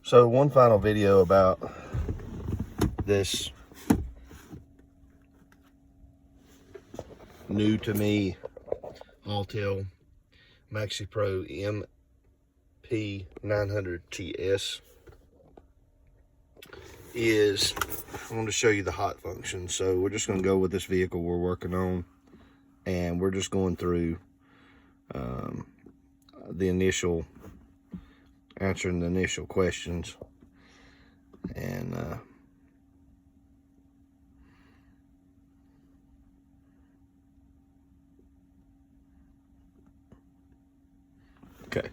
So one final video about this new to me Autel Maxi Pro MP900-TS is I want to show you the hot function. So we're just going to go with this vehicle we're working on, and we're just going through answering the initial questions, and okay.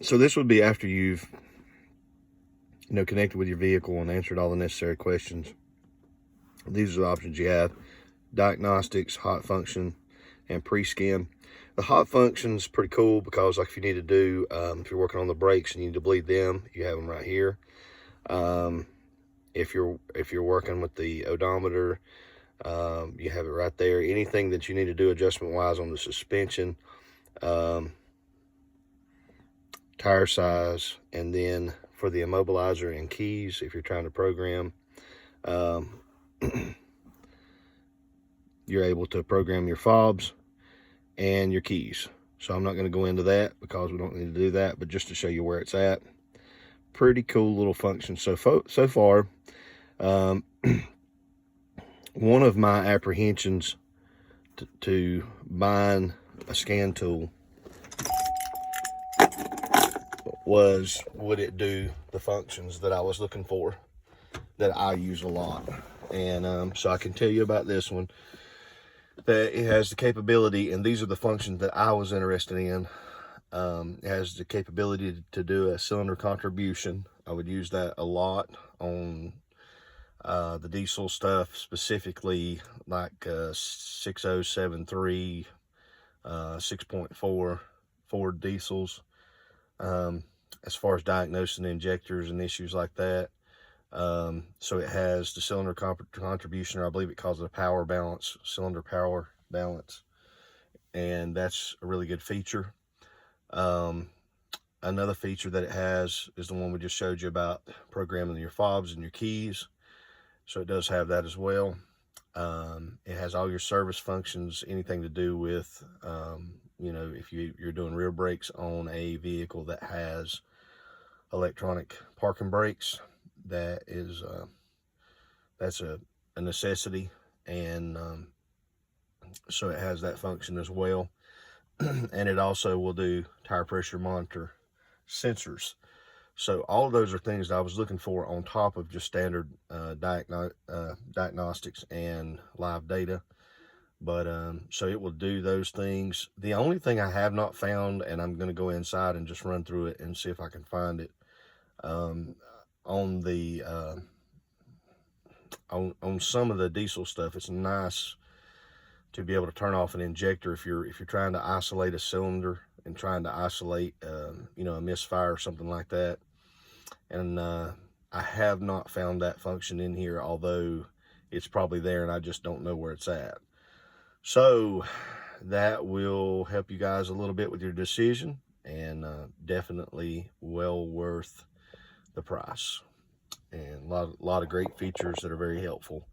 So this would be after you've connected with your vehicle and answered all the necessary questions. These are the options you have: diagnostics, hot function, and pre-scan. The hot function is pretty cool because, like, if you need to do, if you're working on the brakes and you need to bleed them, you have them right here. If you're working with the odometer, you have it right there. Anything that you need to do adjustment-wise on the suspension, tire size, and then for the immobilizer and keys, if you're trying to program, you're able to program your fobs and your keys. So I'm not going to go into that because we don't need to do that, but just to show you where it's at. Pretty cool little function so far. One of my apprehensions to buying a scan tool was, would it do the functions that I was looking for, that I use a lot. And so I can tell you about this one, that it has the capability, and these are the functions that I was interested in. It has the capability to do a cylinder contribution. I would use that a lot on the diesel stuff, specifically like 6073, 6.4 Ford diesels. As far as diagnosing injectors and issues like that. So it has the cylinder contribution, or I believe it calls it a power balance, cylinder power balance. And that's a really good feature. Another feature that it has is the one we just showed you about programming your fobs and your keys. So it does have that as well. It has all your service functions, anything to do with, if you're doing rear brakes on a vehicle that has electronic parking brakes, that's a necessity. And so it has that function as well. And it also will do tire pressure monitor sensors. So all of those are things that I was looking for on top of just standard diagnostics and live data. But so it will do those things. The only thing I have not found, and I'm going to go inside and just run through it and see if I can find it, on some of the diesel stuff, it's nice to be able to turn off an injector if you're trying to isolate a cylinder and trying to isolate a misfire or something like that. And I have not found that function in here, although it's probably there and I just don't know where it's at. So that will help you guys a little bit with your decision, and definitely well worth the price. And a lot of great features that are very helpful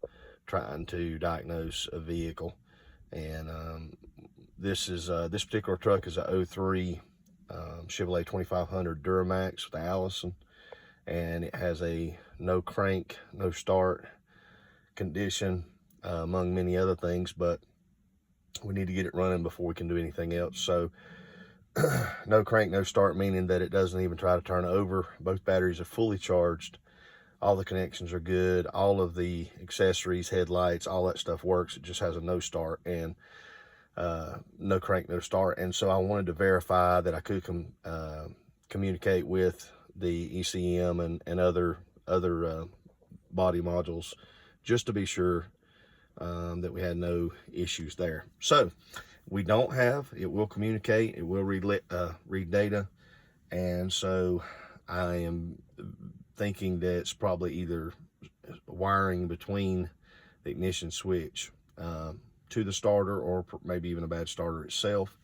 trying to diagnose a vehicle. And this particular truck is a 03 Chevrolet 2500 Duramax with Allison, and it has a no crank, no start condition, among many other things, but we need to get it running before we can do anything else. So no crank, no start, meaning that it doesn't even try to turn over. Both batteries are fully charged. All the connections are good. All of the accessories, headlights, all that stuff works. It just has a no start and no crank, no start. And so I wanted to verify that I could communicate with the ECM and other body modules, just to be sure that we had no issues there. So we don't have, it will communicate, it will read data. And so I am thinking that it's probably either wiring between the ignition switch to the starter, or maybe even a bad starter itself.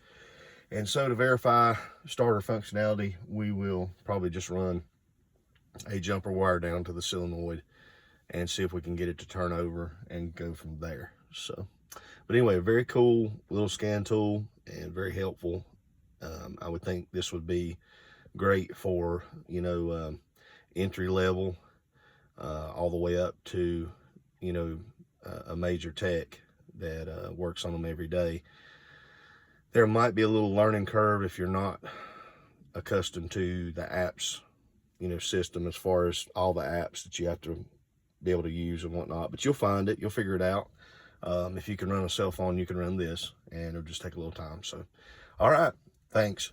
And so to verify starter functionality, we will probably just run a jumper wire down to the solenoid and see if we can get it to turn over and go from there. So, but anyway, very cool little scan tool and very helpful. I would think this would be great for, you know, entry level, all the way up to, you know, a major tech that works on them every day. There might be a little learning curve if you're not accustomed to the apps, you know, system, as far as all the apps that you have to be able to use and whatnot, but you'll find it, you'll figure it out. If you can run a cell phone, you can run this, and it'll just take a little time. So, all right, thanks.